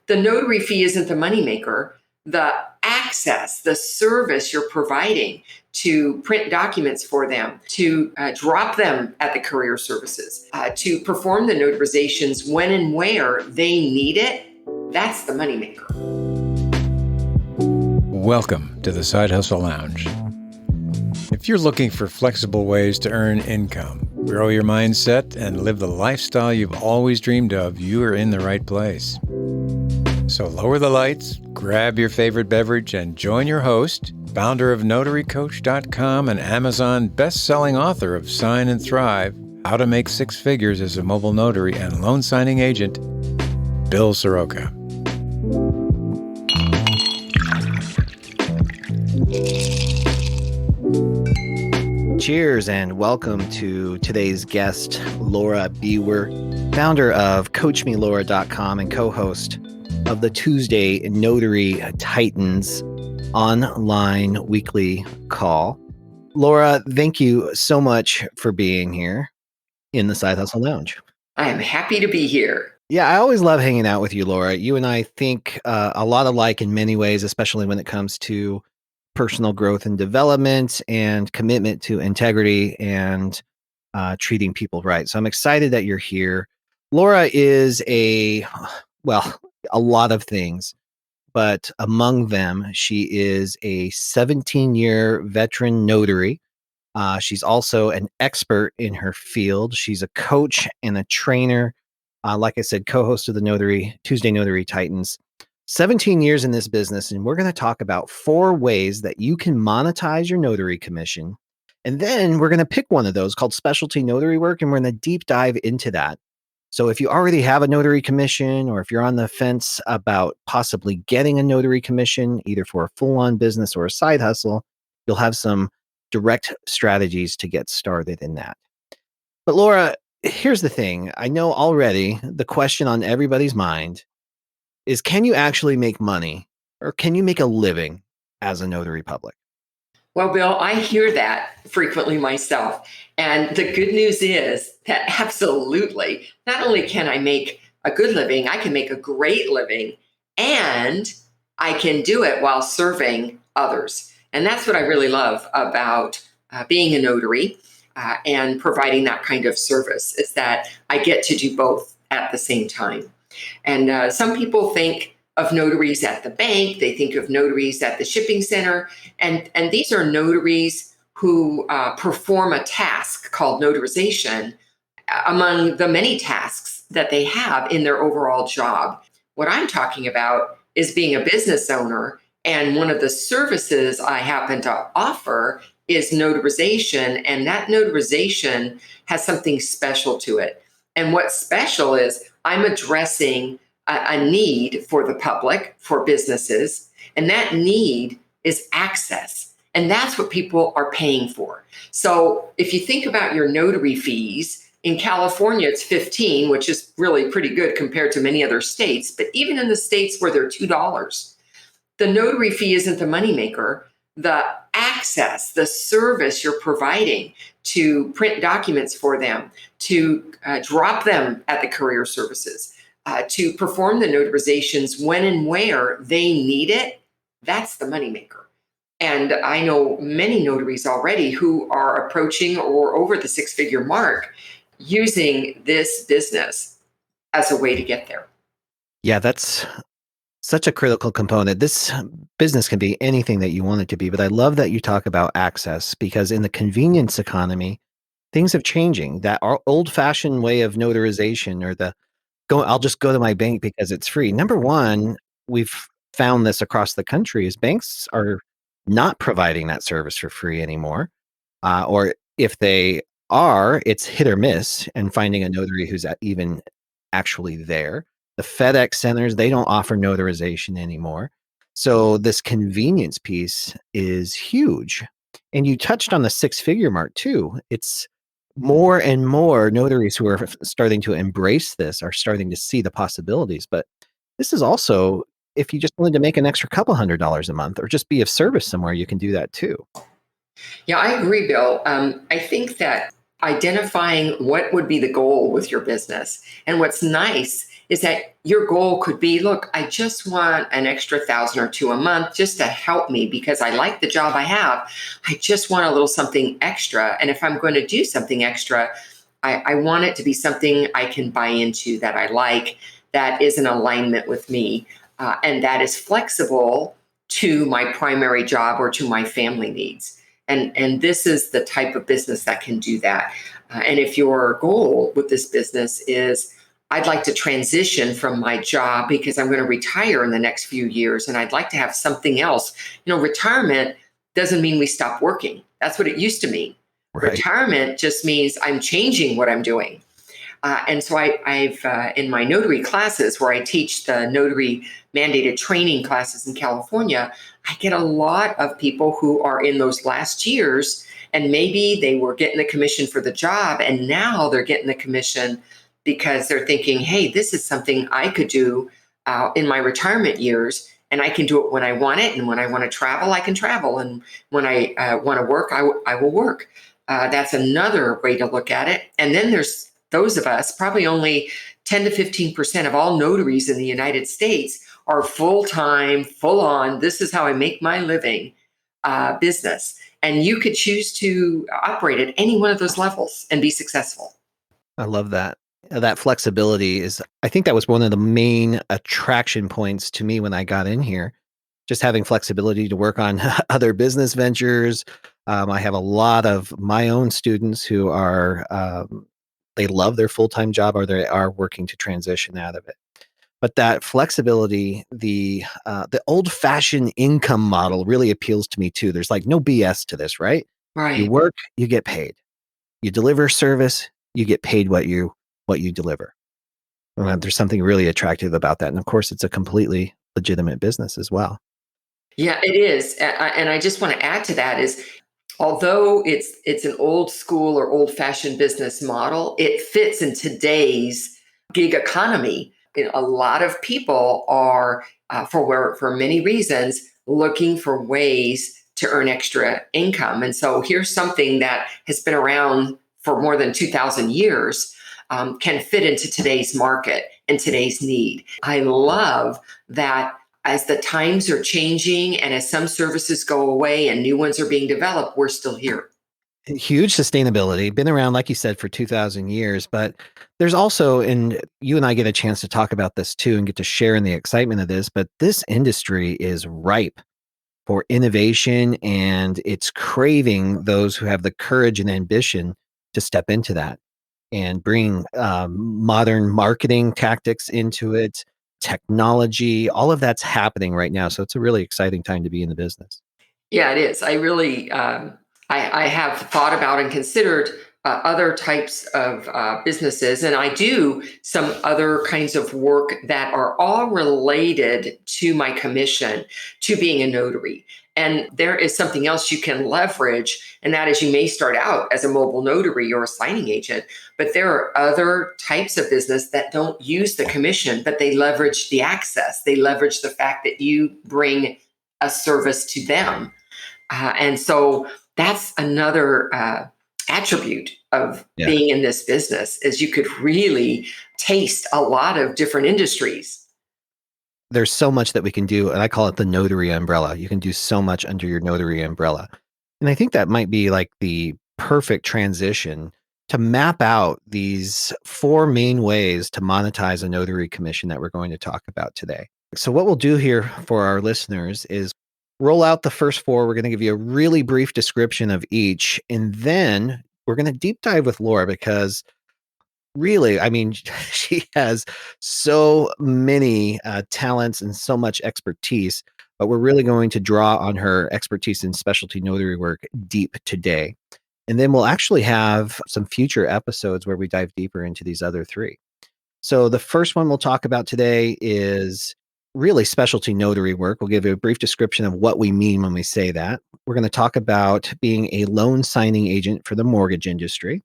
The notary fee isn't the moneymaker. The access, the service you're providing to print documents for them, to drop them at the courier services, to perform the notarizations when and where they need it, that's the moneymaker. Welcome to the Sidehustle Lounge. If you're looking for flexible ways to earn income, grow your mindset, and live the lifestyle you've always dreamed of, you are in the right place. So lower the lights, grab your favorite beverage, and join your host, founder of NotaryCoach.com and Amazon best-selling author of Sign and Thrive, How to Make Six Figures as a Mobile Notary and Loan Signing Agent, Bill Soroka. Cheers and welcome to today's guest, Laura Biewer, founder of CoachMeLaura.com and co-host of the Tuesday Notary Titans online weekly call. Laura, thank you so much for being here in the Sidehustle Lounge. I am happy to be here. Yeah, I always love hanging out with you, Laura. You and I think a lot alike in many ways, especially when it comes to personal growth and development and commitment to integrity and treating people right. So I'm excited that you're here. Laura is a lot of things, but among them, she is a 17-year veteran notary. She's also an expert in her field. She's a coach and a trainer. Like I said, co-host of the Tuesday Notary Titans. 17 years in this business, and we're going to talk about 4 ways that you can monetize your notary commission. And then we're going to pick one of those called Specialty Notary Work, and we're going to deep dive into that. So if you already have a notary commission, or if you're on the fence about possibly getting a notary commission, either for a full-on business or a side hustle, you'll have some direct strategies to get started in that. But Laura, here's the thing. I know already the question on everybody's mind is, can you actually make money, or can you make a living as a notary public? Well, Bill, I hear that frequently myself. And the good news is that absolutely, not only can I make a good living, I can make a great living, and I can do it while serving others. And that's what I really love about being a notary and providing that kind of service, is that I get to do both at the same time. And some people think of notaries at the bank, they think of notaries at the shipping center, and these are notaries who perform a task called notarization among the many tasks that they have in their overall job. What I'm talking about is being a business owner, and one of the services I happen to offer is notarization, and that notarization has something special to it. And what's special is I'm addressing a need for the public, for businesses, and that need is access. And that's what people are paying for. So if you think about your notary fees, in California, it's $15, which is really pretty good compared to many other states. But even in the states where they're $2, the notary fee isn't the moneymaker. The access, the service you're providing to print documents for them, to drop them at the courier services, to perform the notarizations when and where they need it, that's the moneymaker. And I know many notaries already who are approaching or over the 6-figure mark using this business as a way to get there. Yeah, that's such a critical component. This business can be anything that you want it to be, but I love that you talk about access, because in the convenience economy, things are changing. That our old-fashioned way of notarization, or I'll just go to my bank because it's free. Number one, we've found this across the country, is banks are not providing that service for free anymore. Or if they are, it's hit or miss, and finding a notary who's even actually there. The FedEx centers, they don't offer notarization anymore. So this convenience piece is huge. And you touched on the 6-figure mark too. It's more and more notaries who are starting to embrace this, are starting to see the possibilities. But this is also, if you just wanted to make an extra couple $100 a month, or just be of service somewhere, you can do that too. Yeah, I agree, Bill. I think that identifying what would be the goal with your business, and what's nice is that your goal could be, look, I just want an extra 1,000 or 2 a month just to help me because I like the job I have. I just want a little something extra. And if I'm going to do something extra, I want it to be something I can buy into, that I like, that is in alignment with me, and that is flexible to my primary job or to my family needs. And this is the type of business that can do that. And if your goal with this business is, I'd like to transition from my job because I'm going to retire in the next few years and I'd like to have something else. Retirement doesn't mean we stop working. That's what it used to mean. Right. Retirement just means I'm changing what I'm doing. And so I've in my notary classes where I teach the notary mandated training classes in California, I get a lot of people who are in those last years, and maybe they were getting the commission for the job and now they're getting the commission because they're thinking, hey, this is something I could do in my retirement years, and I can do it when I want it. And when I want to travel, I can travel. And when I want to work, I will work. That's another way to look at it. And then there's those of us, probably only 10 to 15% of all notaries in the United States are full-time, full-on, this is how I make my living business. And you could choose to operate at any one of those levels and be successful. I love that. That flexibility is, I think that was one of the main attraction points to me when I got in here. Just having flexibility to work on other business ventures. I have a lot of my own students who are, they love their full-time job or they are working to transition out of it. But that flexibility, the old-fashioned income model really appeals to me too. There's like no BS to this, right? Right. You work, you get paid. You deliver service, you get paid what you deliver. There's something really attractive about that. And of course, it's a completely legitimate business as well. Yeah, it is. And I just want to add to that is, although it's an old school or old fashioned business model, it fits in today's gig economy. A lot of people are, for many reasons, looking for ways to earn extra income. And so here's something that has been around for more than 2,000 years, can fit into today's market and today's need. I love that as the times are changing and as some services go away and new ones are being developed, we're still here. Huge sustainability, been around, like you said, for 2,000 years. But there's also, and you and I get a chance to talk about this too and get to share in the excitement of this, but this industry is ripe for innovation and it's craving those who have the courage and ambition to step into that and bring modern marketing tactics into it, technology, all of that's happening right now. So it's a really exciting time to be in the business. Yeah, it is. I really, I have thought about and considered other types of businesses, and I do some other kinds of work that are all related to my commission, to being a notary. And there is something else you can leverage, and that is you may start out as a mobile notary or a signing agent, but there are other types of business that don't use the commission, but they leverage the access. They leverage the fact that you bring a service to them. And so that's another attribute of being in this business, is you could really taste a lot of different industries. There's so much that we can do, and I call it the notary umbrella. You can do so much under your notary umbrella. And I think that might be like the perfect transition to map out these 4 main ways to monetize a notary commission that we're going to talk about today. So what we'll do here for our listeners is roll out the first 4. We're going to give you a really brief description of each, and then we're going to deep dive with Laura because really, I mean, she has so many talents and so much expertise, but we're really going to draw on her expertise in specialty notary work deep today. And then we'll actually have some future episodes where we dive deeper into these other 3. So the first one we'll talk about today is really specialty notary work. We'll give you a brief description of what we mean when we say that. We're going to talk about being a loan signing agent for the mortgage industry.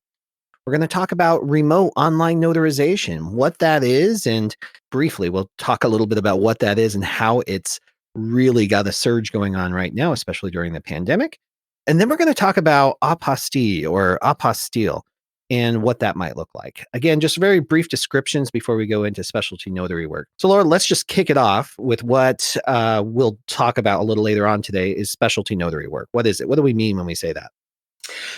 We're going to talk about remote online notarization, what that is, and briefly, we'll talk a little bit about what that is and how it's really got a surge going on right now, especially during the pandemic. And then we're going to talk about apostille or apostille. and what that might look like. Again, just very brief descriptions before we go into specialty notary work. So, Laura, let's just kick it off with what we'll talk about a little later on today is specialty notary work. What is it? What do we mean when we say that?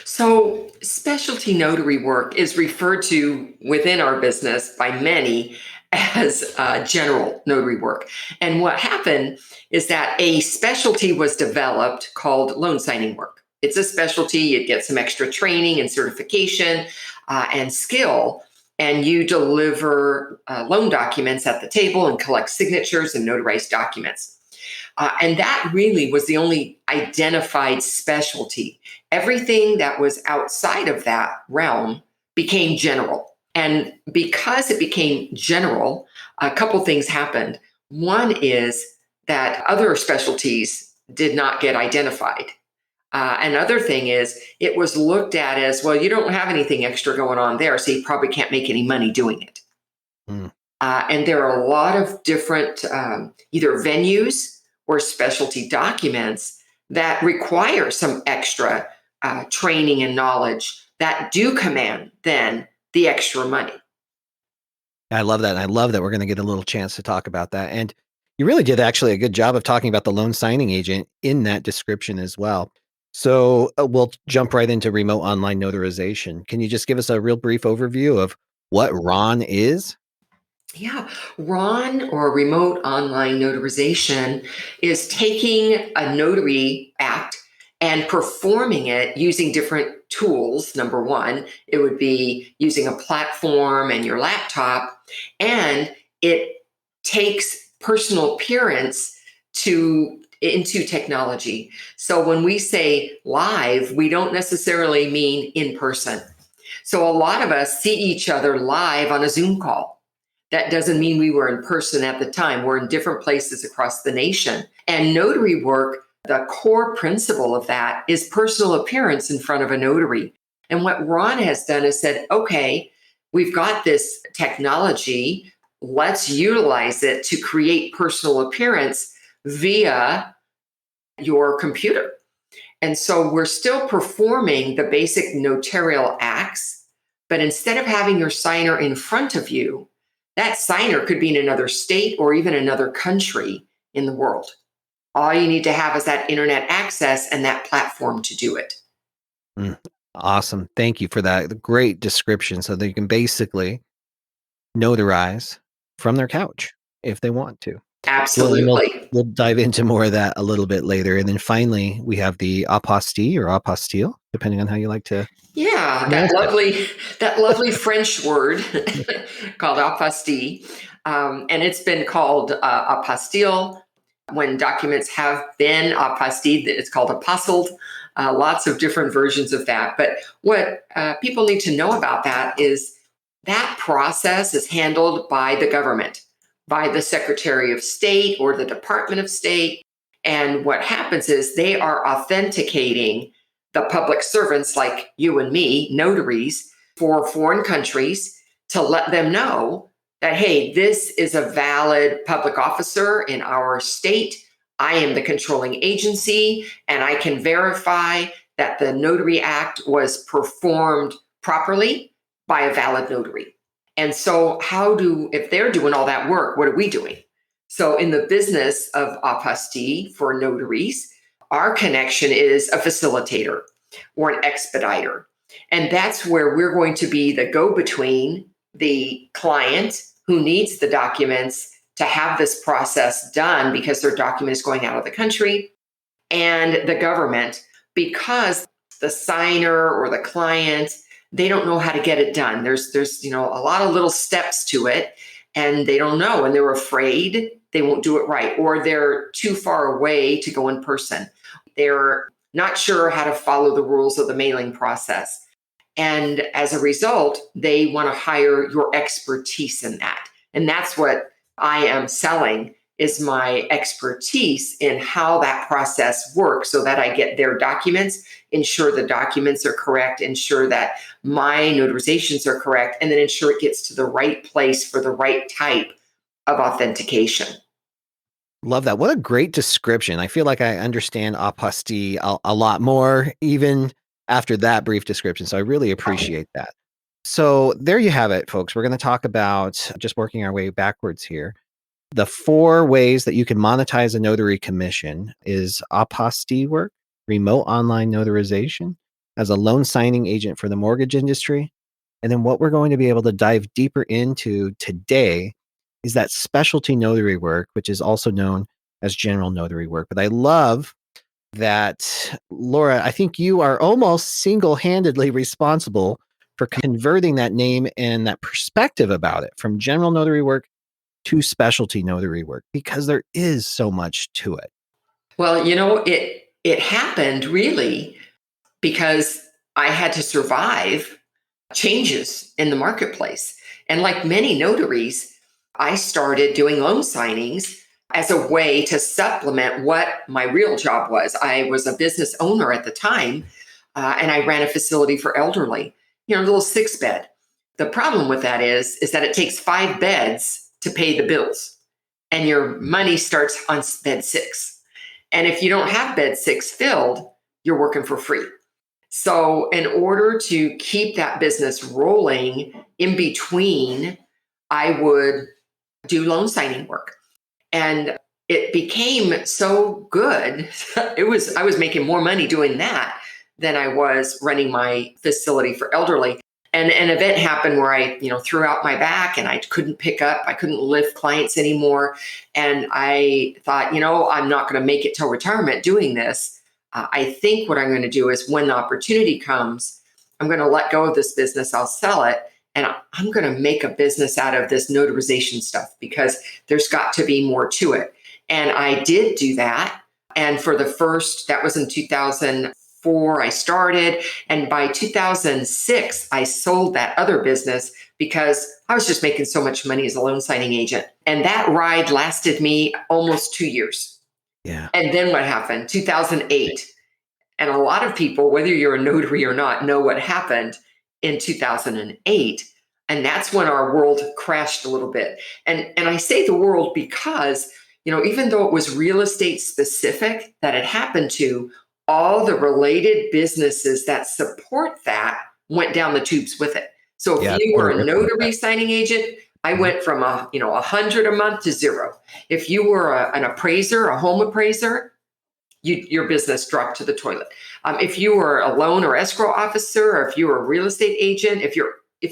So, specialty notary work is referred to within our business by many as general notary work. And what happened is that a specialty was developed called loan signing work. It's a specialty, you get some extra training and certification and skill, and you deliver loan documents at the table and collect signatures and notarize documents. And that really was the only identified specialty. Everything that was outside of that realm became general. And because it became general, a couple things happened. One is that other specialties did not get identified. Another thing is it was looked at as, well, you don't have anything extra going on there, so you probably can't make any money doing it. Mm. And there are a lot of different either venues or specialty documents that require some extra training and knowledge that do command then the extra money. I love that. And I love that we're going to get a little chance to talk about that. And you really did actually a good job of talking about the loan signing agent in that description as well. So we'll jump right into remote online notarization. Can you just give us a real brief overview of what RON is? Yeah, RON, or remote online notarization, is taking a notary act and performing it using different tools. Number one, it would be using a platform and your laptop, and it takes personal appearance into technology. So when we say live, we don't necessarily mean in person. So a lot of us see each other live on a Zoom call. That doesn't mean we were in person at the time. We're in different places across the nation. And notary work, the core principle of that is personal appearance in front of a notary. And what Ron has done is said, okay, we've got this technology. Let's utilize it to create personal appearance via your computer. And so we're still performing the basic notarial acts, but instead of having your signer in front of you, that signer could be in another state or even another country in the world. All you need to have is that internet access and that platform to do it. Awesome. Thank you for that great description so that you can basically notarize from their couch if they want to. Absolutely. We'll dive into more of that a little bit later. And then finally, we have the apostille or apostille, depending on how you like to. Yeah, that lovely French word called apostille. And it's been called apostille. When documents have been apostilled, it's called apostilled. Lots of different versions of that. But what people need to know about that is that process is handled by the government, by the Secretary of State or the Department of State. And what happens is they are authenticating the public servants like you and me, notaries, for foreign countries to let them know that, hey, this is a valid public officer in our state. I am the controlling agency, and I can verify that the Notary Act was performed properly by a valid notary. And so if they're doing all that work, what are we doing? So in the business of apostille for notaries, our connection is a facilitator or an expediter. And that's where we're going to be the go-between the client who needs the documents to have this process done because their document is going out of the country, and the government, because the signer or the client, they don't know how to get it done. There's a lot of little steps to it, and they don't know, and they're afraid they won't do it right, or they're too far away to go in person. They're not sure how to follow the rules of the mailing process. And as a result, they want to hire your expertise in that. And that's what I am selling, is my expertise in how that process works so that I get their documents, ensure the documents are correct, ensure that my notarizations are correct, and then ensure it gets to the right place for the right type of authentication. Love that. What a great description. I feel like I understand apostille a lot more, even after that brief description. So I really appreciate that. So there you have it, folks. We're going to talk about just working our way backwards here. The 4 ways that you can monetize a notary commission is apostille work, remote online notarization, as a loan signing agent for the mortgage industry. And then what we're going to be able to dive deeper into today is that specialty notary work, which is also known as general notary work. But I love that, Laura, I think you are almost single-handedly responsible for converting that name and that perspective about it from general notary work to specialty notary work, because there is so much to it. Well, it happened really because I had to survive changes in the marketplace. And like many notaries, I started doing loan signings as a way to supplement what my real job was. I was a business owner at the time, and I ran a facility for elderly, a little 6-bed. The problem with that is that it takes 5 beds to pay the bills, and your money starts on bed 6. And if you don't have bed 6 filled, you're working for free. So in order to keep that business rolling in between, I would do loan signing work. And it became so good. I was making more money doing that than I was running my facility for elderly. And an event happened where I, threw out my back and I couldn't pick up. I couldn't lift clients anymore. And I thought, I'm not going to make it till retirement doing this. I think what I'm going to do is when the opportunity comes, I'm going to let go of this business. I'll sell it. And I'm going to make a business out of this notarization stuff because there's got to be more to it. And I did do that. And for that was in 2004, I started. And by 2006, I sold that other business because I was just making so much money as a loan signing agent. And that ride lasted me almost 2 years. Yeah. And then what happened? 2008. And a lot of people, whether you're a notary or not, know what happened in 2008. And that's when our world crashed a little bit. And I say the world because, even though it was real estate specific that it happened to, all the related businesses that support that went down the tubes with it. So if you were a notary signing agent, I went from 100 a month to 0. If you were an appraiser, a home appraiser, your business dropped to the toilet. If you were a loan or escrow officer, or if you were a real estate agent, if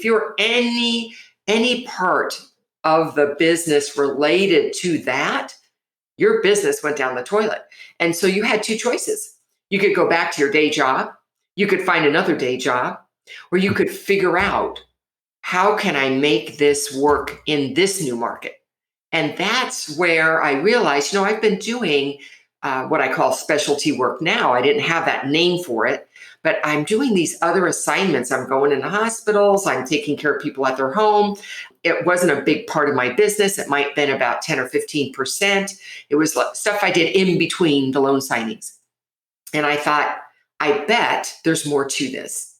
you're any part of the business related to that, your business went down the toilet. And so you had 2 choices. You could go back to your day job, you could find another day job, or you could figure out, how can I make this work in this new market? And that's where I realized, I've been doing what I call specialty work now. I didn't have that name for it, but I'm doing these other assignments. I'm going into hospitals. I'm taking care of people at their home. It wasn't a big part of my business. It might have been about 10 or 15%. It was stuff I did in between the loan signings. And I thought, I bet there's more to this.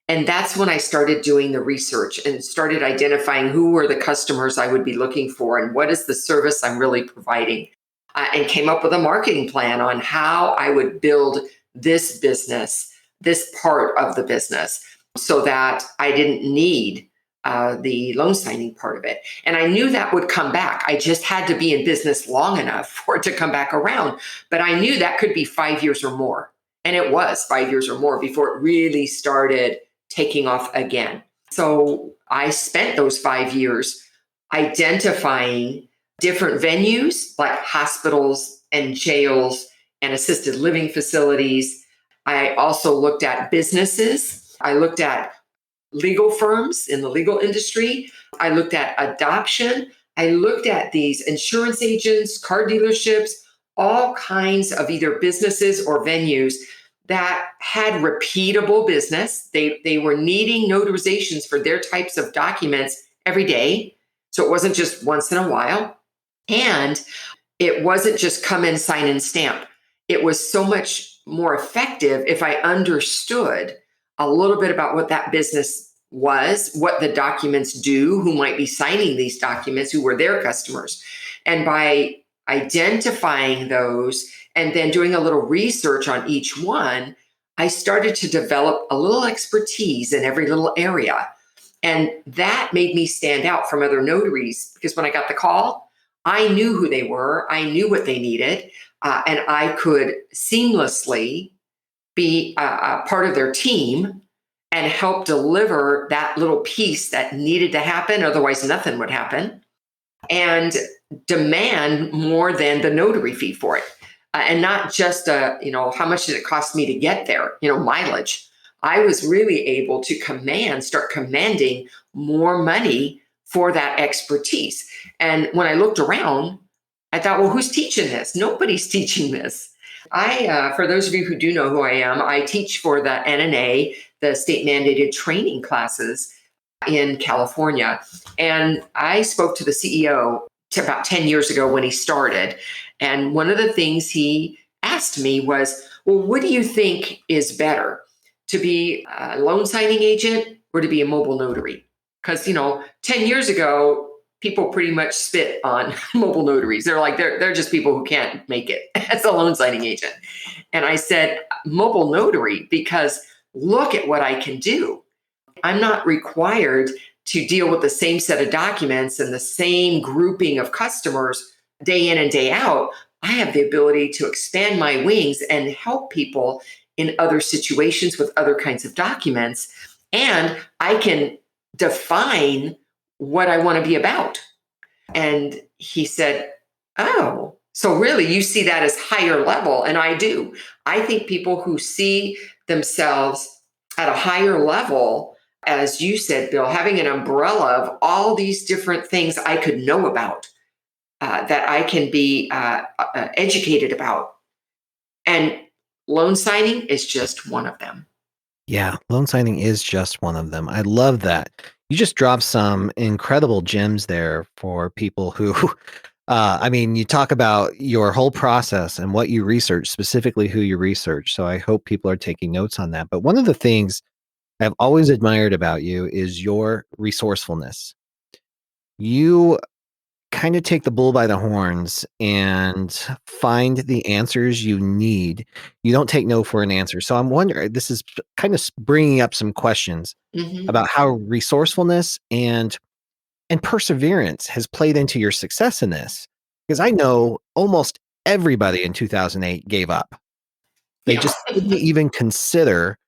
And that's when I started doing the research and started identifying who were the customers I would be looking for and what is the service I'm really providing. And came up with a marketing plan on how I would build this business, this part of the business, so that I didn't need the loan signing part of it. And I knew that would come back. I just had to be in business long enough for it to come back around. But I knew that could be 5 years or more. And it was 5 years or more before it really started taking off again. So I spent those 5 years identifying different venues like hospitals and jails and assisted living facilities. I also looked at businesses. I looked at legal firms in the legal industry. I looked at adoption. I looked at these insurance agents, car dealerships, all kinds of either businesses or venues that had repeatable business. They were needing notarizations for their types of documents every day. So it wasn't just once in a while. And it wasn't just come in, sign, and stamp. It was so much more effective if I understood a little bit about what that business was, what the documents do, who might be signing these documents, who were their customers. And by identifying those and then doing a little research on each one, I started to develop a little expertise in every little area. And that made me stand out from other notaries because when I got the call, I knew who they were, I knew what they needed, and I could seamlessly be a part of their team and help deliver that little piece that needed to happen. Otherwise, nothing would happen. And demand more than the notary fee for it. And not just, how much did it cost me to get there, mileage. I was really able to start commanding more money for that expertise. And when I looked around, I thought, well, who's teaching this? Nobody's teaching this. For those of you who do know who I am, I teach for the NNA, the state mandated training classes in California. And I spoke to the CEO about 10 years ago when he started. And one of the things he asked me was, well, what do you think is better, to be a loan signing agent or to be a mobile notary? Because, 10 years ago, people pretty much spit on mobile notaries. They're like, they're just people who can't make it as a loan signing agent. And I said, mobile notary, because look at what I can do. I'm not required to deal with the same set of documents and the same grouping of customers day in and day out. I have the ability to expand my wings and help people in other situations with other kinds of documents. And I can define what I want to be about. And he said, oh, so really you see that as higher level? And I do. I think people who see themselves at a higher level, as you said, Bill, having an umbrella of all these different things I could know about, that I can be educated about. And loan signing is just one of them. Yeah, loan signing is just one of them. I love that. You just dropped some incredible gems there for people who, you talk about your whole process and what you research, specifically who you research. So I hope people are taking notes on that. But one of the things I've always admired about you is your resourcefulness. You kind of take the bull by the horns and find the answers you need. You don't take no for an answer. So I'm wondering, this is kind of bringing up some questions about how resourcefulness and perseverance has played into your success in this. Because I know almost everybody in 2008 gave up. They just didn't even consider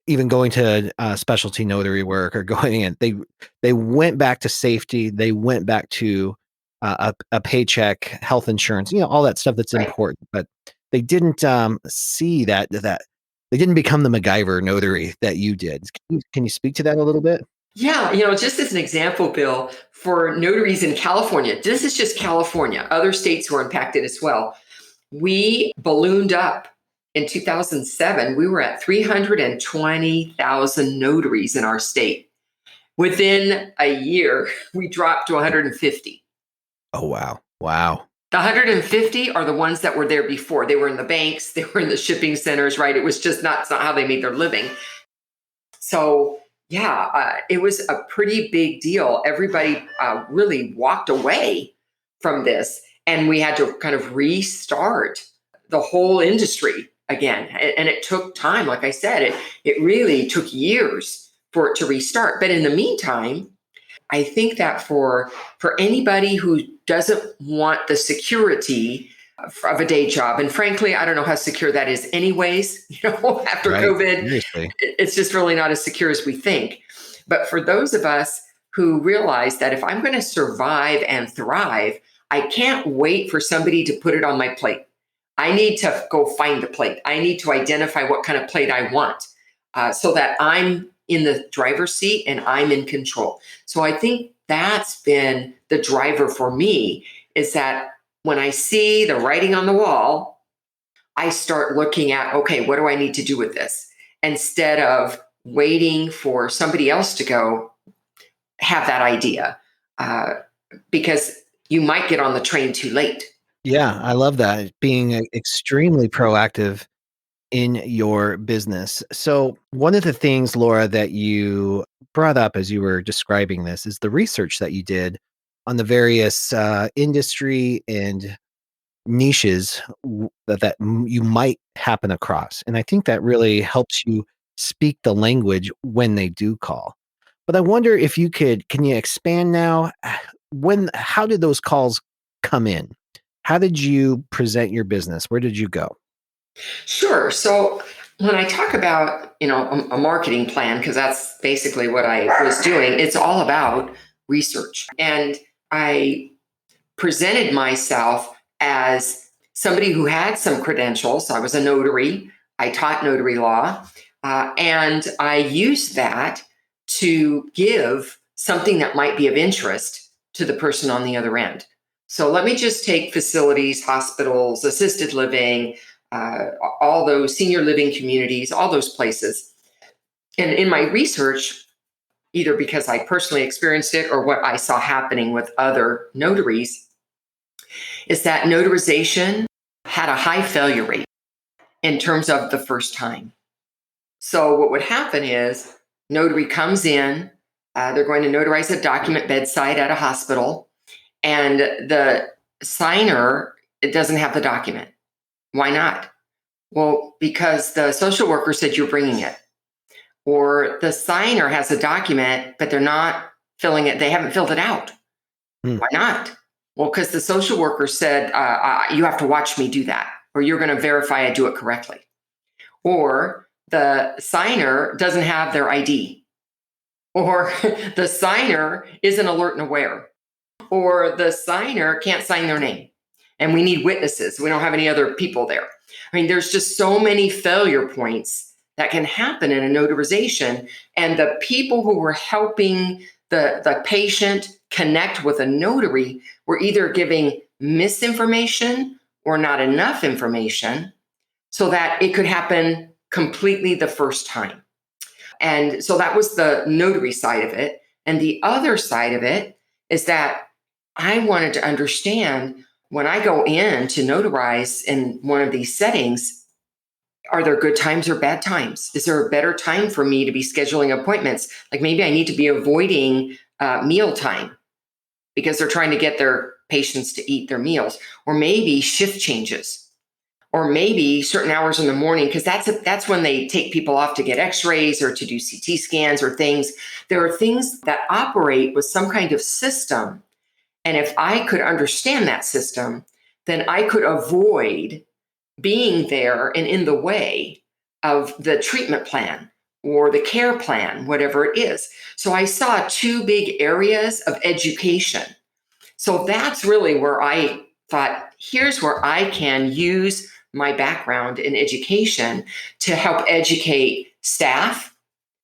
even going to specialty notary work or going in. They went back to safety. They went back to a paycheck, health insurance, all that stuff that's important. But they didn't see that they didn't become the MacGyver notary that you did. Can you speak to that a little bit? Yeah, just as an example, Bill, for notaries in California, this is just California. Other states were impacted as well. We ballooned up. In 2007, we were at 320,000 notaries in our state. Within a year, we dropped to 150. Oh, wow. Wow. The 150 are the ones that were there before. They were in the banks, they were in the shipping centers, right? It was just it's not how they made their living. So, it was a pretty big deal. Everybody really walked away from this, and we had to kind of restart the whole industry again. And it took time. Like I said, it really took years for it to restart. But in the meantime, I think that for anybody who doesn't want the security of a day job, and frankly, I don't know how secure that is anyways, after COVID, seriously. It's just really not as secure as we think. But for those of us who realize that if I'm going to survive and thrive, I can't wait for somebody to put it on my plate. I need to go find the plate. I need to identify what kind of plate I want so that I'm in the driver's seat and I'm in control. So I think that's been the driver for me, is that when I see the writing on the wall, I start looking at, okay, what do I need to do with this? Instead of waiting for somebody else to go have that idea, because you might get on the train too late. Yeah, I love that. Being extremely proactive in your business. So, one of the things, Laura, that you brought up as you were describing this is the research that you did on the various industry and niches that you might happen across. And I think that really helps you speak the language when they do call. But I wonder if can you expand now? How did those calls come in? How did you present your business? Where did you go? Sure. So when I talk about, a marketing plan, because that's basically what I was doing, it's all about research. And I presented myself as somebody who had some credentials. I was a notary. I taught notary law. And I used that to give something that might be of interest to the person on the other end. So let me just take facilities, hospitals, assisted living, all those senior living communities, all those places. And in my research, either because I personally experienced it or what I saw happening with other notaries, is that notarization had a high failure rate in terms of the first time. So what would happen is notary comes in, they're going to notarize a document bedside at a hospital, and the signer, it doesn't have the document. Why not? Well, because the social worker said you're bringing it. Or the signer has a document, but they're not filling it. They haven't filled it out. Why not? Well, because the social worker said, you have to watch me do that, or you're going to verify I do it correctly. Or the signer doesn't have their ID, or the signer isn't alert and aware, or the signer can't sign their name. And we need witnesses. We don't have any other people there. I mean, there's just so many failure points that can happen in a notarization. And the people who were helping the patient connect with a notary were either giving misinformation or not enough information so that it could happen completely the first time. And so that was the notary side of it. And the other side of it is that I wanted to understand, when I go in to notarize in one of these settings, are there good times or bad times? Is there a better time for me to be scheduling appointments? Like maybe I need to be avoiding meal time because they're trying to get their patients to eat their meals, or maybe shift changes, or maybe certain hours in the morning, because that's when they take people off to get x-rays or to do CT scans or things. There are things that operate with some kind of system. And if I could understand that system, then I could avoid being there and in the way of the treatment plan or the care plan, whatever it is. So I saw two big areas of education. So that's really where I thought, here's where I can use my background in education to help educate staff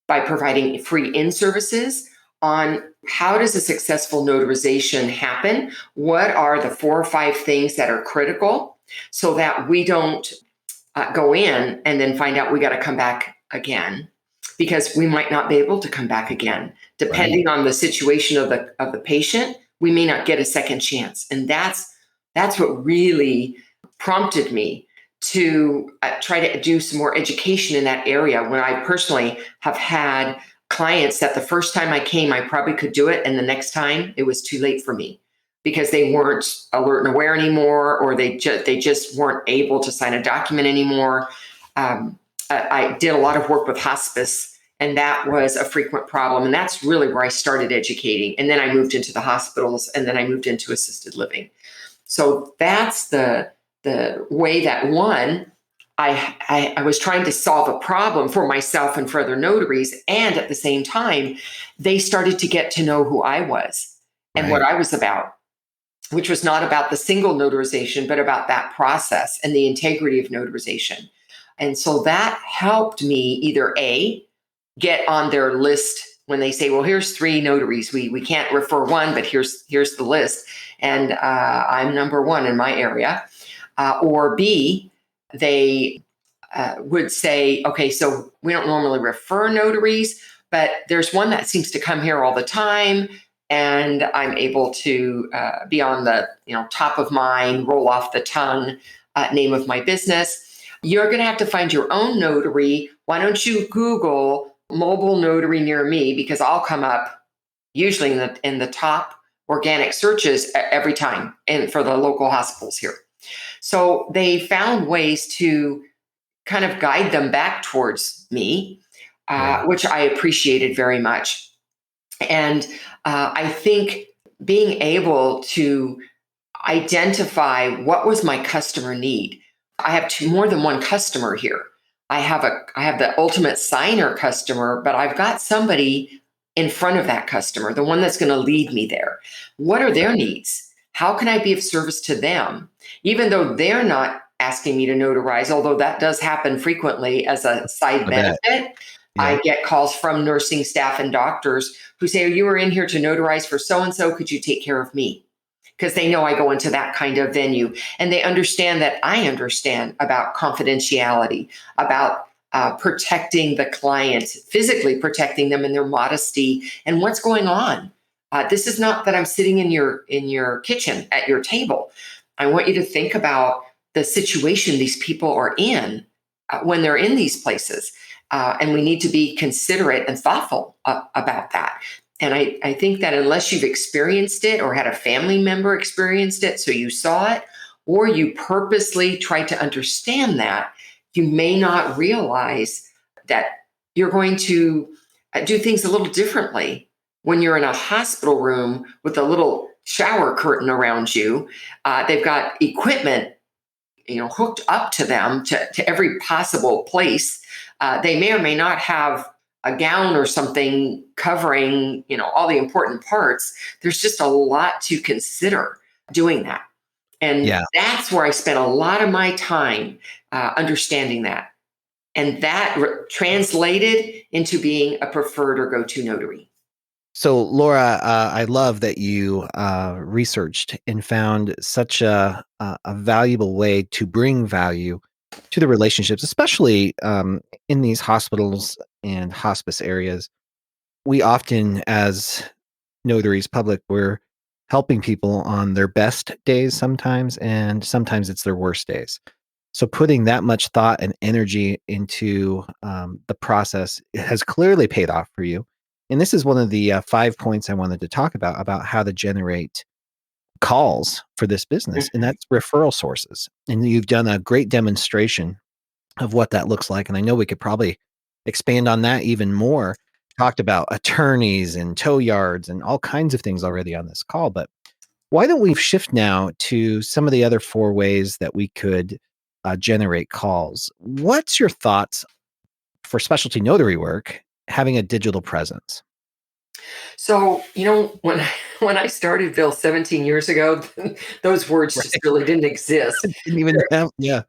by providing free in-services on how does a successful notarization happen? What are the 4 or 5 things that are critical so that we don't go in and then find out we got to come back again, because we might not be able to come back again. Depending on the situation of the patient, we may not get a second chance. And that's what really prompted me to try to do some more education in that area, when I personally have had clients that the first time I came, I probably could do it. And the next time it was too late for me because they weren't alert and aware anymore, or they just weren't able to sign a document anymore. I did a lot of work with hospice, and that was a frequent problem. And that's really where I started educating. And then I moved into the hospitals, and then I moved into assisted living. So that's the way that I was trying to solve a problem for myself and for other notaries. And at the same time, they started to get to know who I was and what I was about, which was not about the single notarization, but about that process and the integrity of notarization. And so that helped me either A, get on their list when they say, well, here's 3 notaries. We can't refer one, but here's the list. And I'm number 1 in my area. Or B, they would say, okay, so we don't normally refer notaries, but there's one that seems to come here all the time, and I'm able to be on the top of mind, roll off the tongue name of my business. You're going to have to find your own notary. Why don't you Google mobile notary near me, because I'll come up usually in the top organic searches every time, and for the local hospitals here. So they found ways to kind of guide them back towards me, which I appreciated very much. And I think being able to identify what was my customer need. I have more than one customer here. I have the ultimate signer customer, but I've got somebody in front of that customer, the one that's going to lead me there. What are their needs? How can I be of service to them? Even though they're not asking me to notarize, although that does happen frequently as a side benefit. Yeah. I get calls from nursing staff and doctors who say, "Oh, you were in here to notarize for so-and-so. Could you take care of me?" Because they know I go into that kind of venue, and they understand that I understand about confidentiality, about protecting the client, physically protecting them in their modesty and what's going on. This is not that I'm sitting in your kitchen at your table. I want you to think about the situation these people are in when they're in these places. And we need to be considerate and thoughtful about that. And I think that unless you've experienced it or had a family member experienced it, so you saw it, or you purposely tried to understand that, you may not realize that you're going to do things a little differently when you're in a hospital room with a little shower curtain around you. They've got equipment, hooked up to them to every possible place. They may or may not have a gown or something covering, all the important parts. There's just a lot to consider doing that. And that's where I spent a lot of my time understanding that. And that translated into being a preferred or go-to notary. So, Laura, I love that you researched and found such a valuable way to bring value to the relationships, especially in these hospitals and hospice areas. We often, as notaries public, we're helping people on their best days sometimes, and sometimes it's their worst days. So putting that much thought and energy into the process has clearly paid off for you. And this is one of the 5 points I wanted to talk about how to generate calls for this business, and that's referral sources. And you've done a great demonstration of what that looks like. And I know we could probably expand on that even more. Talked about attorneys and tow yards and all kinds of things already on this call. But why don't we shift now to some of the other 4 ways that we could generate calls? What's your thoughts for specialty notary work having a digital presence? So, when I started, Bill, 17 years ago, those words just really didn't exist. Didn't even have, Yeah.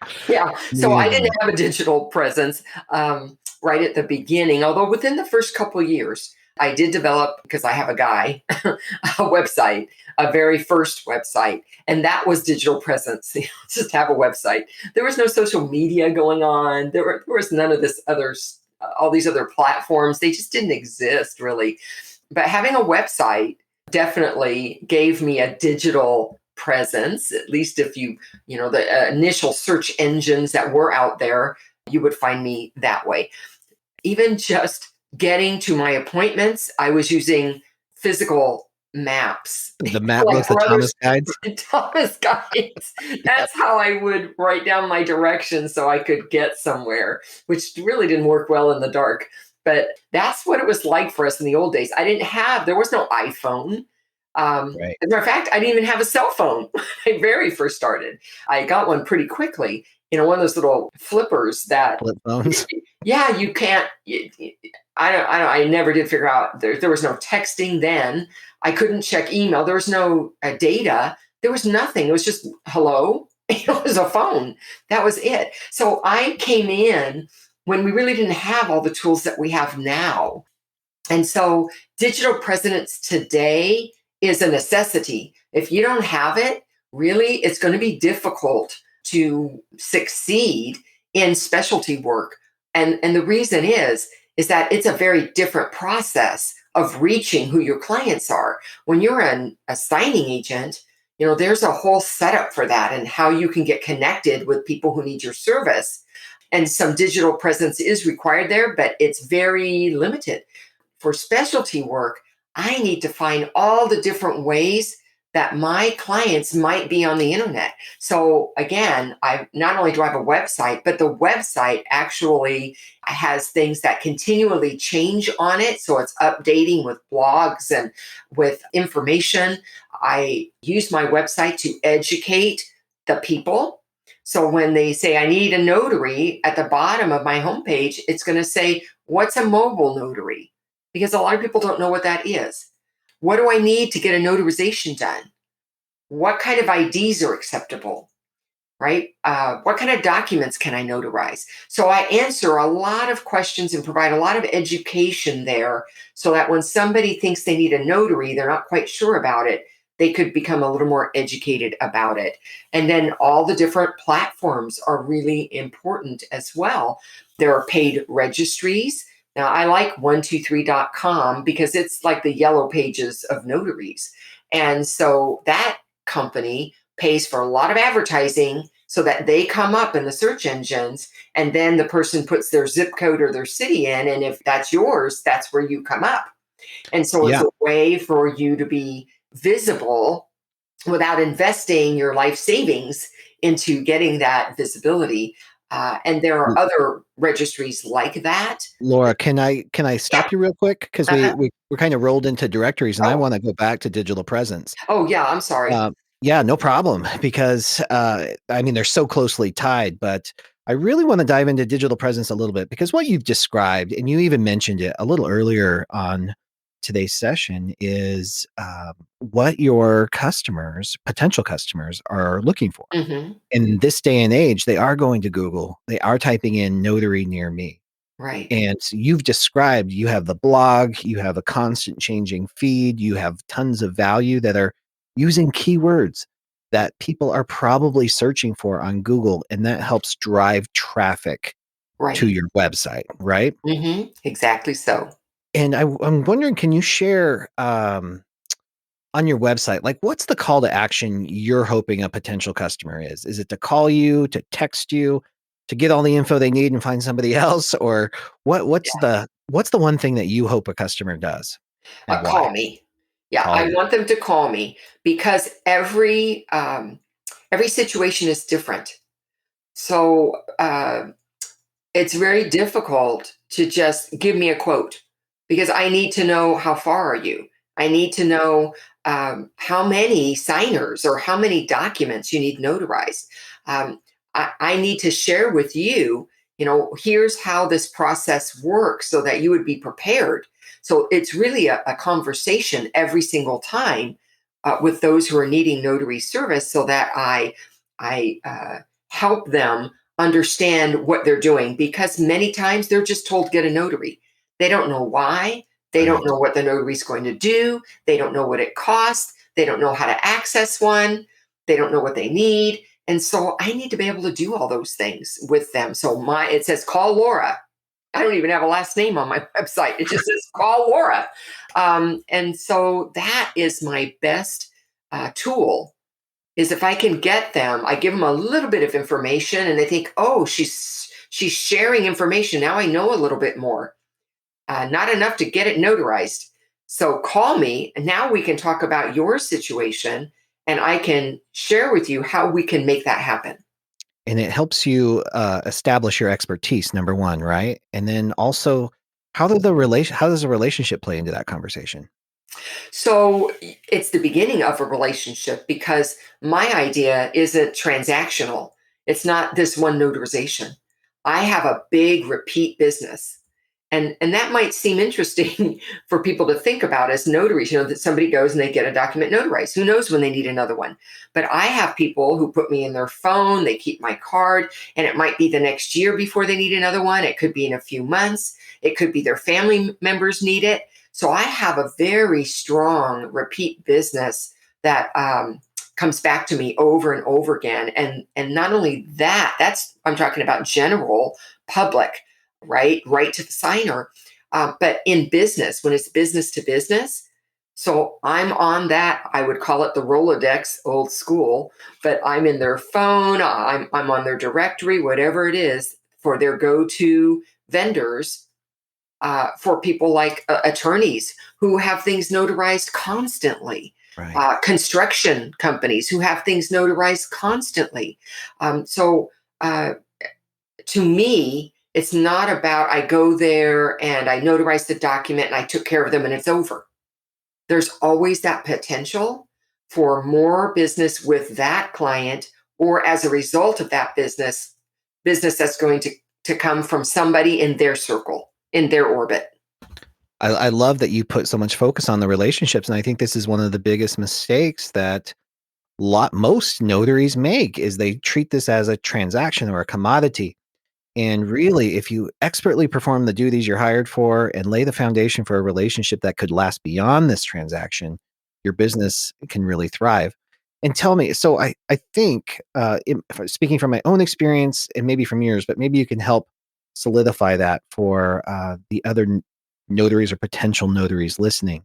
So I didn't have a digital presence right at the beginning, although within the first couple of years, I did develop, because I have a guy, a website, a very first website, and that was digital presence. Just have a website. There was no social media going on. There was none of this all these other platforms. They just didn't exist really. But having a website definitely gave me a digital presence, at least if the initial search engines that were out there, you would find me that way. Even just getting to my appointments, I was using physical maps. The map books, the Thomas guides. Thomas guides. That's how I would write down my directions so I could get somewhere, which really didn't work well in the dark. But that's what it was like for us in the old days. There was no iPhone. Right. As a matter of fact, I didn't even have a cell phone when I very first started. I got one pretty quickly, one of those little flippers that Flip phones. Yeah, you can't. I never did figure out. There was no texting then. I couldn't check email. There was no data. There was nothing. It was just hello. It was a phone. That was it. So I came in when we really didn't have all the tools that we have now. And so digital presence today is a necessity. If you don't have it, really, it's going to be difficult to succeed in specialty work. And the reason is that it's a very different process of reaching who your clients are. When you're a signing agent, there's a whole setup for that and how you can get connected with people who need your service. And some digital presence is required there, but it's very limited. For specialty work, I need to find all the different ways that my clients might be on the internet. So again, I not only do I have a website, but the website actually has things that continually change on it. So it's updating with blogs and with information. I use my website to educate the people. So when they say I need a notary, at the bottom of my homepage, it's going to say, what's a mobile notary? Because a lot of people don't know what that is. What do I need to get a notarization done? What kind of IDs are acceptable? Right? What kind of documents can I notarize? So I answer a lot of questions and provide a lot of education there so that when somebody thinks they need a notary, they're not quite sure about it, they could become a little more educated about it. And then all the different platforms are really important as well. There are paid registries. Now, I like 123.com because it's like the yellow pages of notaries. And so that company pays for a lot of advertising so that they come up in the search engines, and then the person puts their zip code or their city in, and if that's yours, that's where you come up. And so it's Yeah. a way for you to be visible without investing your life savings into getting that visibility. And there are other registries like that. Laura, can I stop you real quick? Because Uh-huh. we're kind of rolled into directories, and I Oh, want to go back to digital presence. oh, yeah, I'm sorry. Yeah, no problem. Because I mean, they're so closely tied, but I really want to dive into digital presence a little bit because what you've described, and you even mentioned it a little earlier on today's session, is what your customers, potential customers, are looking for. Hmm. In this day and age, they are going to Google, they are typing in notary near me. Right, And you've described, you have the blog, you have a constant changing feed, you have tons of value that are using keywords that people are probably searching for on Google, and that helps drive traffic to right. your website, right? Exactly so. And I'm wondering, can you share on your website, like what's the call to action you're hoping a potential customer is? Is it to call you, to text you, to get all the info they need and find somebody else? Or what's the one thing that you hope a customer does and why? Call me. Yeah, Call I you. want them to call me because every situation is different. So it's very difficult to just give me a quote because I need to know how far are you. I need to know how many signers or how many documents you need notarized. I need to share with you, here's how this process works so that you would be prepared. So it's really a conversation every single time with those who are needing notary service so that I help them understand what they're doing because many times they're just told get a notary. They don't know why. They don't Right. know what the notary is going to do. They don't know what it costs. They don't know how to access one. They don't know what they need. And so I need to be able to do all those things with them. So it says call Laura. I don't even have a last name on my website. It just says call Laura. And so that is my best tool is if I can get them, I give them a little bit of information and they think, oh, she's sharing information. Now I know a little bit more. Not enough to get it notarized. So call me and now we can talk about your situation and I can share with you how we can make that happen. And it helps you establish your expertise, number one, right? And then also, how does the relationship play into that conversation? So it's the beginning of a relationship because my idea isn't transactional. It's not this one notarization. I have a big repeat business. And that might seem interesting for people to think about as notaries, that somebody goes and they get a document notarized. Who knows when they need another one? But I have people who put me in their phone, they keep my card, and it might be the next year before they need another one. It could be in a few months. It could be their family members need it. So I have a very strong repeat business that comes back to me over and over again. And not only that, that's I'm talking about general public, right to the signer. But in business, when it's business to business, so I'm on that. I would call it the Rolodex, old school, but I'm in their phone. I'm on their directory, whatever it is, for their go-to vendors for people like attorneys who have things notarized constantly. Right. construction companies who have things notarized constantly. So to me, it's not about I go there and I notarize the document and I took care of them and it's over. There's always that potential for more business with that client, or as a result of that business that's going to come from somebody in their circle, in their orbit. I love that you put so much focus on the relationships. And I think this is one of the biggest mistakes that most notaries make is they treat this as a transaction or a commodity. And really, if you expertly perform the duties you're hired for and lay the foundation for a relationship that could last beyond this transaction, your business can really thrive. And tell me, so I think, speaking from my own experience and maybe from yours, but maybe you can help solidify that for the other notaries or potential notaries listening.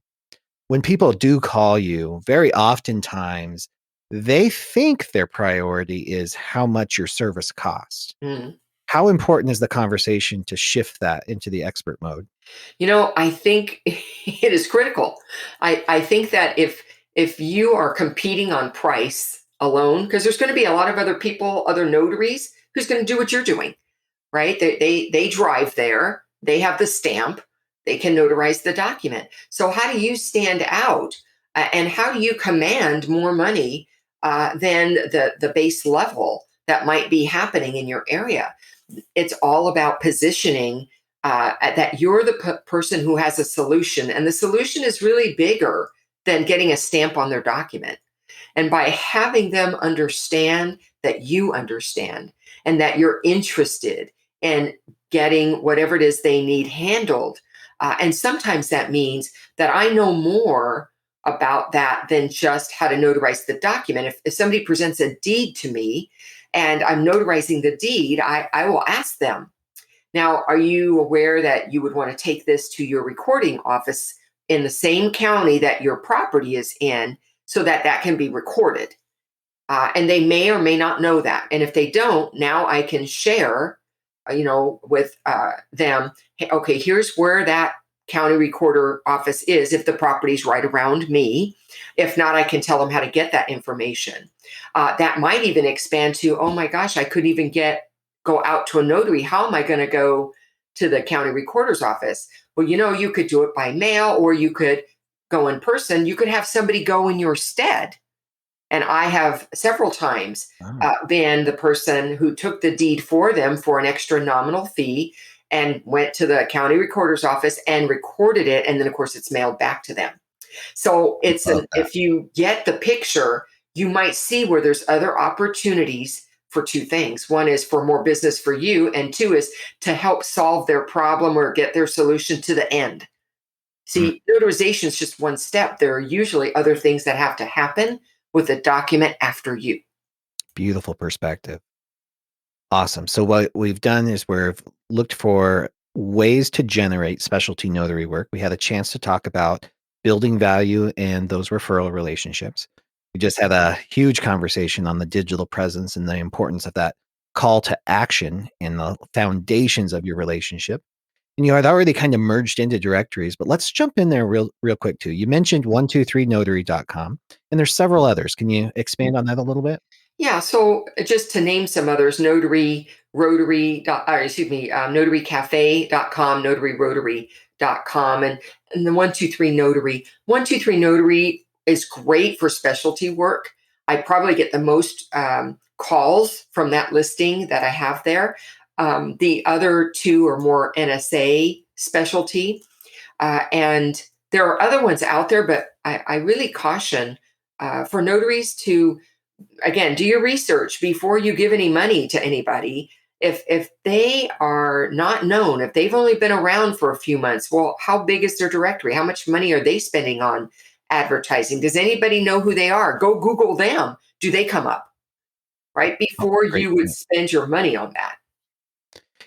When people do call you, very oftentimes they think their priority is how much your service costs. Mm. How important is the conversation to shift that into the expert mode? I think it is critical. I think that if you are competing on price alone, because there's going to be a lot of other people, other notaries who's going to do what you're doing, right? They drive there, they have the stamp, they can notarize the document. So how do you stand out, and how do you command more money than the base level that might be happening in your area? It's all about positioning, that you're the person who has a solution, and the solution is really bigger than getting a stamp on their document. And by having them understand that you understand and that you're interested in getting whatever it is they need handled. And sometimes that means that I know more about that than just how to notarize the document. If somebody presents a deed to me and I'm notarizing the deed, I will ask them, now, are you aware that you would want to take this to your recording office in the same county that your property is in so that that can be recorded? And they may or may not know that. And if they don't, now I can share, with them, hey, okay, here's where that county recorder office is if the property's right around me. If not, I can tell them how to get that information. That might even expand to, oh my gosh, I couldn't even go out to a notary. How am I going to go to the county recorder's office? Well, you could do it by mail, or you could go in person. You could have somebody go in your stead. And I have several times been the person who took the deed for them for an extra nominal fee and went to the county recorder's office and recorded it. And then, of course, it's mailed back to them. So if you get the picture, you might see where there's other opportunities for two things. One is for more business for you, and two is to help solve their problem or get their solution to the end. See, notarization is just one step. There are usually other things that have to happen with a document after you. Beautiful perspective. Awesome. So what we've done is we've looked for ways to generate specialty notary work. We had a chance to talk about building value and those referral relationships. We just had a huge conversation on the digital presence and the importance of that call to action and the foundations of your relationship. And you had already kind of merged into directories, but let's jump in there real quick too. You mentioned 123notary.com, and there's several others. Can you expand on that a little bit? Yeah, so just to name some others, notarycafe.com, notaryrotary.com, and the 123 Notary. 123 Notary is great for specialty work. I probably get the most calls from that listing that I have there. The other two are more NSA specialty. And there are other ones out there, but I really caution for notaries to, again, do your research before you give any money to anybody. If they are not known, if they've only been around for a few months, well, how big is their directory? How much money are they spending on advertising? Does anybody know who they are? Go Google them. Do they come up? Right? Before Great you would point. spend your money on that.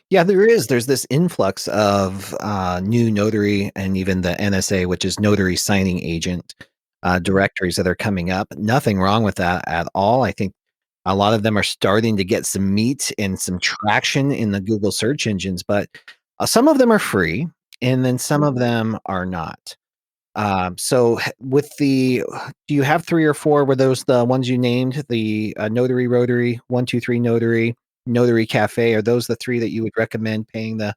Yeah, there is. There's this influx of new notary and even the NSA, which is notary signing agent directories that are coming up. Nothing wrong with that at all. I think a lot of them are starting to get some meat and some traction in the Google search engines, but some of them are free and then some of them are not. So do you have 3 or 4? Were those the ones you named? The Notary Rotary, 123 Notary, Notary Cafe? Are those the 3 that you would recommend paying the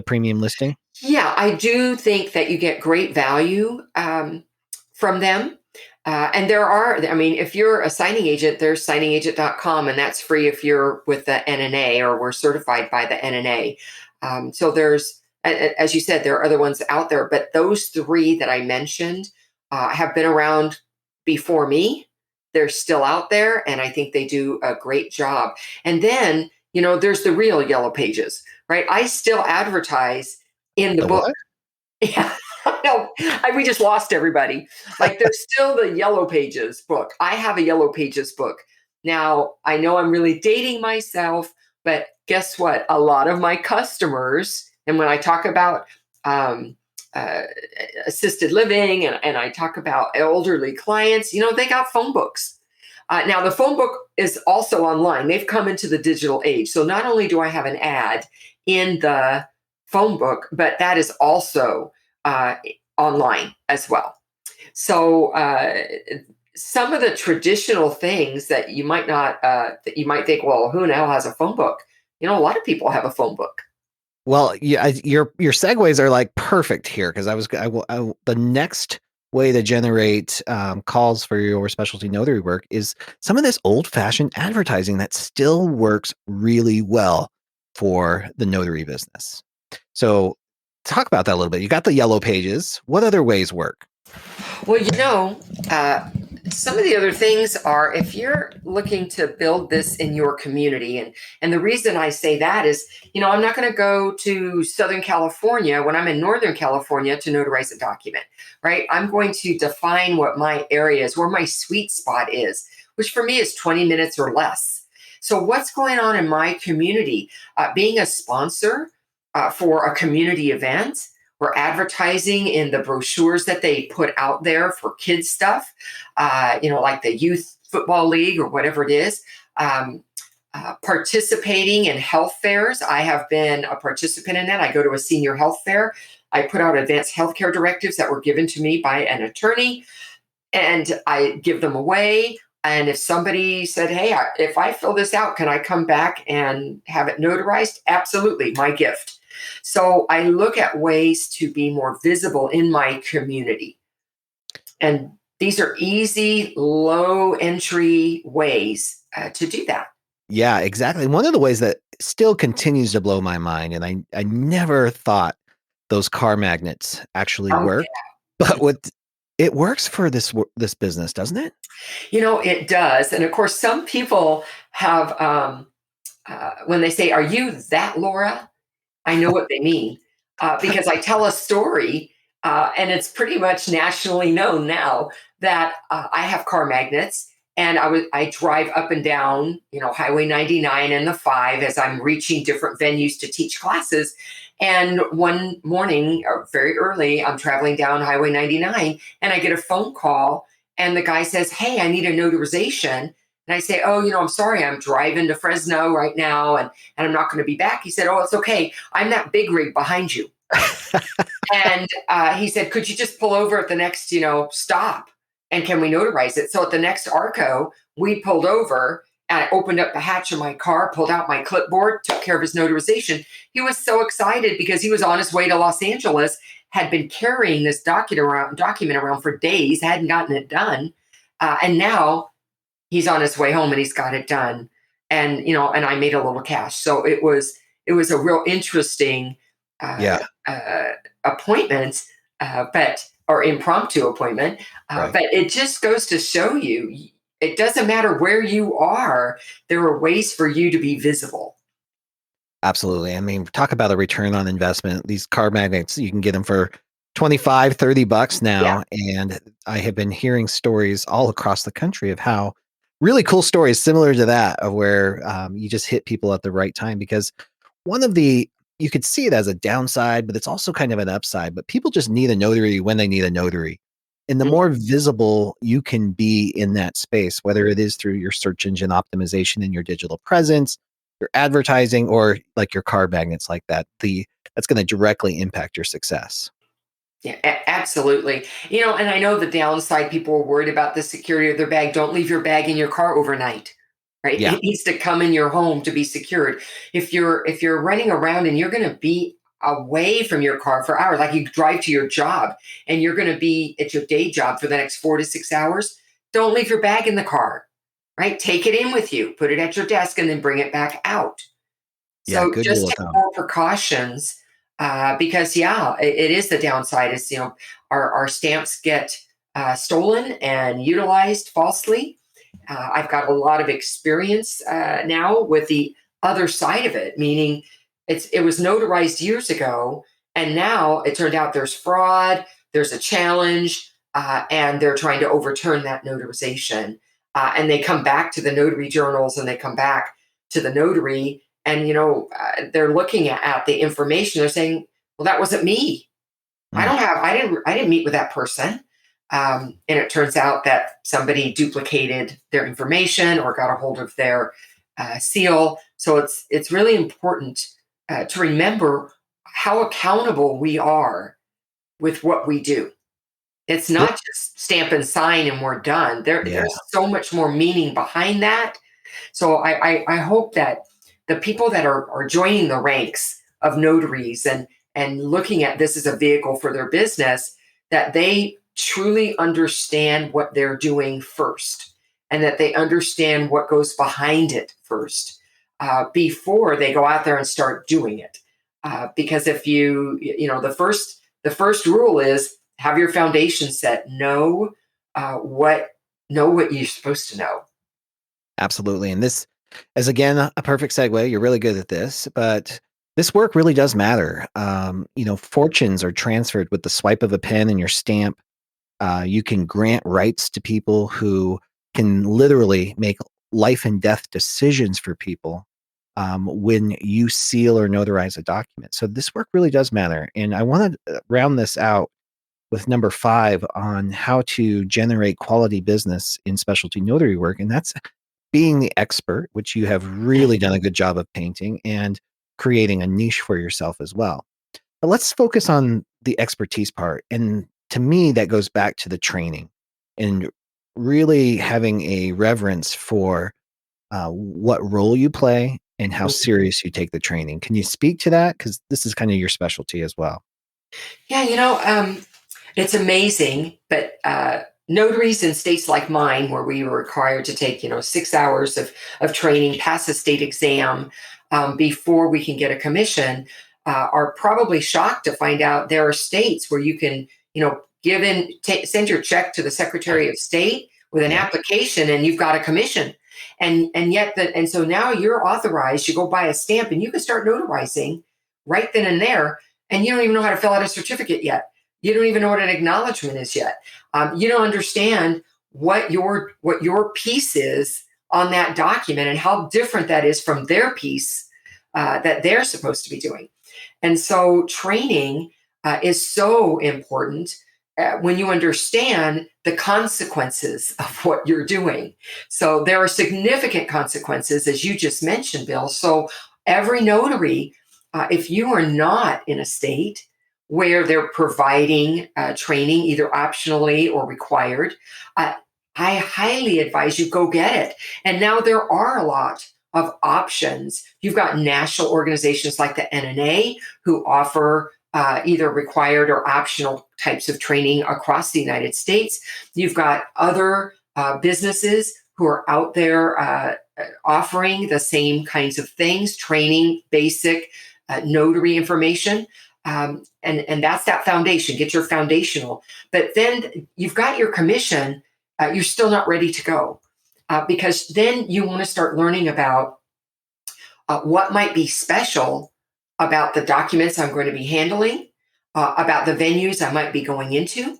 premium listing? Yeah, I do think that you get great value from them. And there are, I mean, if you're a signing agent, there's signingagent.com, and that's free if you're with the NNA or we're certified by the NNA. So there's, as you said, there are other ones out there, but those 3 that I mentioned have been around before me. They're still out there, and I think they do a great job. And then, there's the real Yellow Pages, right? I still advertise in the The book. what? Yeah, I know. We just lost everybody. Like, there's still the Yellow Pages book. I have a Yellow Pages book. Now, I know I'm really dating myself, but guess what? A lot of my customers, and when I talk about um, uh, assisted living and I talk about elderly clients, they got phone books. Now, the phone book is also online. They've come into the digital age. So not only do I have an ad in the phone book, but that is also online as well. So some of the traditional things that you might not, that you might think, well, who in the hell has a phone book? A lot of people have a phone book. Well, yeah, your segues are like perfect here because the next way to generate calls for your specialty notary work is some of this old-fashioned advertising that still works really well for the notary business. So talk about that a little bit. You got the Yellow Pages. What other ways work? Well, some of the other things are, if you're looking to build this in your community, and the reason I say that is, I'm not going to go to Southern California when I'm in Northern California to notarize a document, right? I'm going to define what my area is, where my sweet spot is, which for me is 20 minutes or less. So what's going on in my community? Being a sponsor for a community event, or advertising in the brochures that they put out there for kids stuff, like the youth football league or whatever it is. Participating in health fairs. I have been a participant in that. I go to a senior health fair. I put out advanced healthcare directives that were given to me by an attorney, and I give them away. And if somebody said, hey, if I fill this out, can I come back and have it notarized? Absolutely, my gift. So I look at ways to be more visible in my community. And these are easy, low entry ways to do that. Yeah, exactly. One of the ways that still continues to blow my mind, and I never thought those car magnets actually work, but it works for this business, doesn't it? It does. And of course, some people have, when they say, are you that Laura? I know what they mean because I tell a story, and it's pretty much nationally known now that I have car magnets, and I drive up and down, Highway 99 and the 5 as I'm reaching different venues to teach classes. And one morning, or very early, I'm traveling down Highway 99, and I get a phone call, and the guy says, "Hey, I need a notarization." And I say, "Oh, I'm sorry, I'm driving to Fresno right now, and I'm not going to be back." He said, "Oh, it's okay. I'm that big rig behind you." And he said, "Could you just pull over at the next, stop? And can we notarize it?" So at the next ARCO, we pulled over, and I opened up the hatch of my car, pulled out my clipboard, took care of his notarization. He was so excited because he was on his way to Los Angeles, had been carrying this document around for days, hadn't gotten it done. And now he's on his way home and he's got it done. And, and I made a little cash. So it was a real interesting appointment, or impromptu appointment. Right. But it just goes to show you, it doesn't matter where you are, there are ways for you to be visible. Absolutely. I mean, talk about a return on investment. These car magnets, you can get them for $25, $30 now. Yeah. And I have been hearing stories all across the country of how really cool stories similar to that, of where you just hit people at the right time. Because you could see it as a downside, but it's also kind of an upside. But people just need a notary when they need a notary. And the more visible you can be in that space, whether it is through your search engine optimization and your digital presence, your advertising, or like your car magnets like that, that's going to directly impact your success. Yeah, absolutely. And I know the downside, people are worried about the security of their bag. Don't leave your bag in your car overnight, right? Yeah. It needs to come in your home to be secured. If you're running around and you're going to be away from your car for hours, like you drive to your job and you're going to be at your day job for the next 4 to 6 hours, don't leave your bag in the car, right? Take it in with you, put it at your desk, and then bring it back out. Yeah. So Good just rule of take thumb. more precautions, because yeah, it is the downside. Is our stamps get stolen and utilized falsely. I've got a lot of experience now with the other side of it, meaning it was notarized years ago, and now it turned out there's fraud, there's a challenge, and they're trying to overturn that notarization. And they come back to the notary journals and they come back to the notary, and they're looking at the information. They're saying, "Well, that wasn't me. Mm. I didn't meet with that person." And it turns out that somebody duplicated their information or got a hold of their seal. So it's really important to remember how accountable we are with what we do. It's Yep. not just stamp and sign and we're done. Yeah. There's so much more meaning behind that. So I hope that the people that are joining the ranks of notaries and looking at this as a vehicle for their business, that they truly understand what they're doing first, and that they understand what goes behind it first, before they go out there and start doing it. Because if the first rule is have your foundation set, know what you're supposed to know. Absolutely. And this is, again, a perfect segue. You're really good at this, but this work really does matter. Fortunes are transferred with the swipe of a pen and your stamp. You can grant rights to people who can literally make life and death decisions for people when you seal or notarize a document. So this work really does matter. And I want to round this out with number 5 on how to generate quality business in specialty notary work. And that's being the expert, which you have really done a good job of painting, and creating a niche for yourself as well. But let's focus on the expertise part. And to me, that goes back to the training and really having a reverence for what role you play and how serious you take the training. Can you speak to that? Because this is kind of your specialty as well. Yeah, it's amazing, but notaries in states like mine, where we were required to take, 6 hours of training, pass a state exam before we can get a commission, are probably shocked to find out there are states where you can, send your check to the Secretary of State with an Yeah. application, and you've got a commission. And so now you're authorized. You go buy a stamp, and you can start notarizing right then and there, and you don't even know how to fill out a certificate yet. You don't even know what an acknowledgement is yet. You don't understand what your piece is on that document and how different that is from their piece that they're supposed to be doing. And so training is so important when you understand the consequences of what you're doing. So there are significant consequences, as you just mentioned, Bill. So every notary, if you are not in a state where they're providing training, either optionally or required, I highly advise you go get it. And now there are a lot of options. You've got national organizations like the NNA who offer either required or optional types of training across the United States. You've got other businesses who are out there offering the same kinds of things, training, basic notary information. And that's that foundation. Get your foundational. But then you've got your commission. You're still not ready to go because then you want to start learning about what might be special about the documents I'm going to be handling, about the venues I might be going into,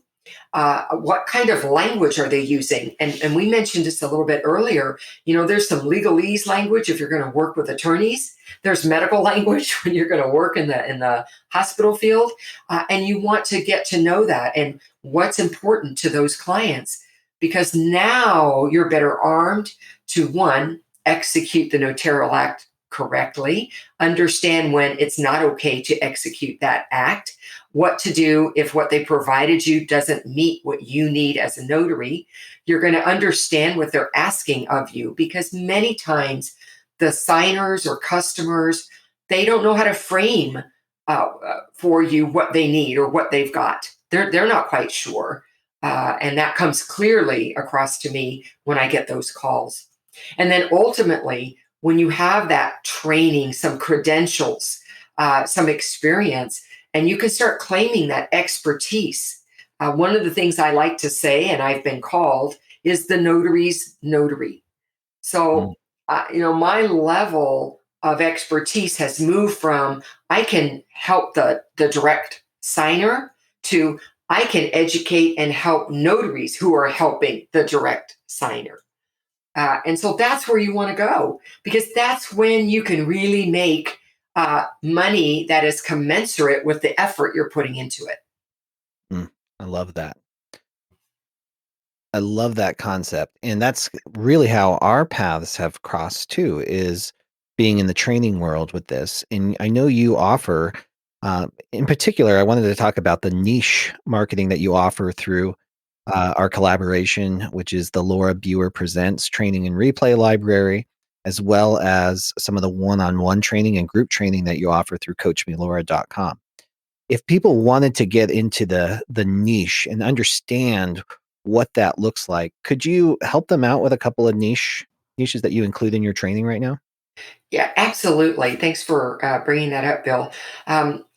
what kind of language are they using? And we mentioned this a little bit earlier. There's some legalese language if you're going to work with attorneys. There's medical language when you're going to work in the hospital field, and you want to get to know that and what's important to those clients, because now you're better armed to, one, execute the notarial act correctly, understand when it's not okay to execute that act, what to do if what they provided you doesn't meet what you need as a notary. You're going to understand what they're asking of you, because many times the signers or customers, they don't know how to frame for you what they need or what they've got. They're not quite sure. And that comes clearly across to me when I get those calls. And then ultimately, when you have that training, some credentials, some experience, and you can start claiming that expertise. One of the things I like to say, and I've been called, is the notary's notary. So, my level of expertise has moved from I can help the direct signer to I can educate and help notaries who are helping the direct signer. And so that's where you want to go, because that's when you can really make money that is commensurate with the effort you're putting into it. I love that. I love that concept. And that's really how our paths have crossed too, is being in the training world with this. And I know you offer, in particular, I wanted to talk about the niche marketing that you offer through our collaboration, which is the Laura Biewer Presents Training and Replay Library, as well as some of the one-on-one training and group training that you offer through CoachMeLaura.com. If people wanted to get into the niche and understand what that looks like, could you help them out with a couple of niches that you include in your training right now? Yeah, absolutely. Thanks for bringing that up, Bill.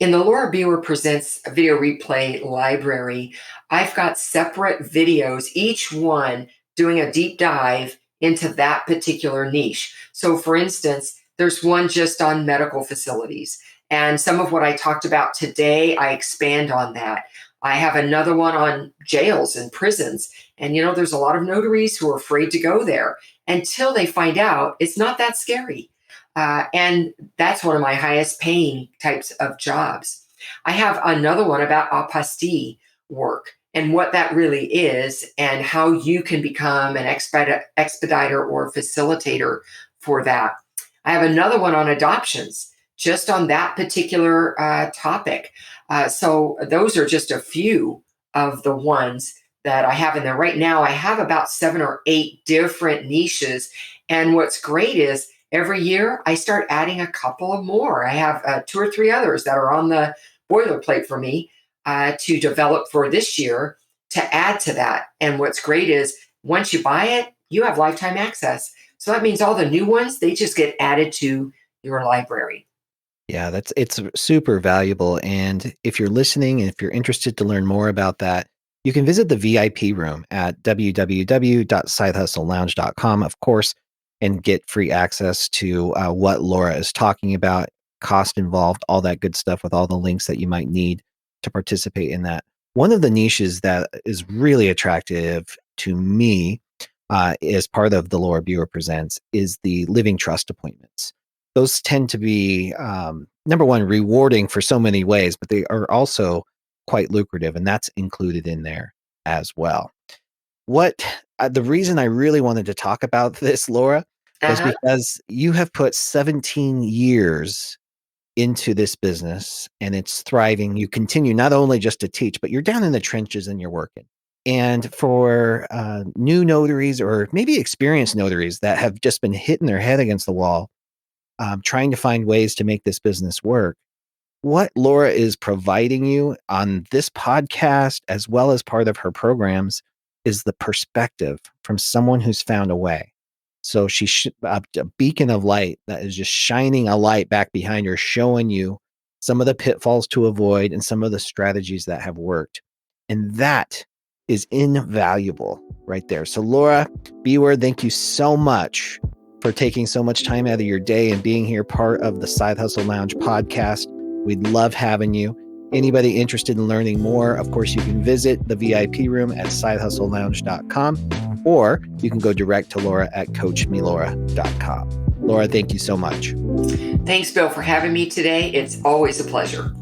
In the Laura Biewer Presents Video Replay Library, I've got separate videos, each one doing a deep dive into that particular niche. So, for instance, there's one just on medical facilities. And some of what I talked about today, I expand on that. I have another one on jails and prisons. And, there's a lot of notaries who are afraid to go there until they find out it's not that scary. And that's one of my highest paying types of jobs. I have another one about apostille work and what that really is and how you can become an expediter or facilitator for that. I have another one on adoptions, just on that particular topic. So those are just a few of the ones that I have in there. Right now, I have about 7 or 8 different niches. And what's great is every year I start adding a couple of more. I have 2 or 3 others that are on the boilerplate for me to develop for this year to add to that. And what's great is once you buy it, you have lifetime access. So that means all the new ones, they just get added to your library. Yeah, it's super valuable. And if you're listening and if you're interested to learn more about that, you can visit the VIP room at www.sidehustlelounge.com, of course, and get free access to what Laura is talking about, cost involved, all that good stuff with all the links that you might need to participate in that. One of the niches that is really attractive to me as part of the Laura Biewer Presents is the living trust appointments. Those tend to be, number one, rewarding for so many ways, but they are also quite lucrative, and that's included in there as well. The reason I really wanted to talk about this, Laura, was because you have put 17 years into this business and it's thriving. You continue not only just to teach, but you're down in the trenches and you're working. And for new notaries or maybe experienced notaries that have just been hitting their head against the wall, trying to find ways to make this business work, what Laura is providing you on this podcast, as well as part of her programs, is the perspective from someone who's found a way. So she's a beacon of light that is just shining a light back behind her, showing you some of the pitfalls to avoid and some of the strategies that have worked. And that is invaluable right there. So Laura Biewer, thank you so much for taking so much time out of your day and being here part of the Side Hustle Lounge podcast. We'd love having you. Anybody interested in learning more, of course, you can visit the VIP room at sidehustlelounge.com, or you can go direct to Laura at coachmelaura.com. Laura, thank you so much. Thanks, Bill, for having me today. It's always a pleasure.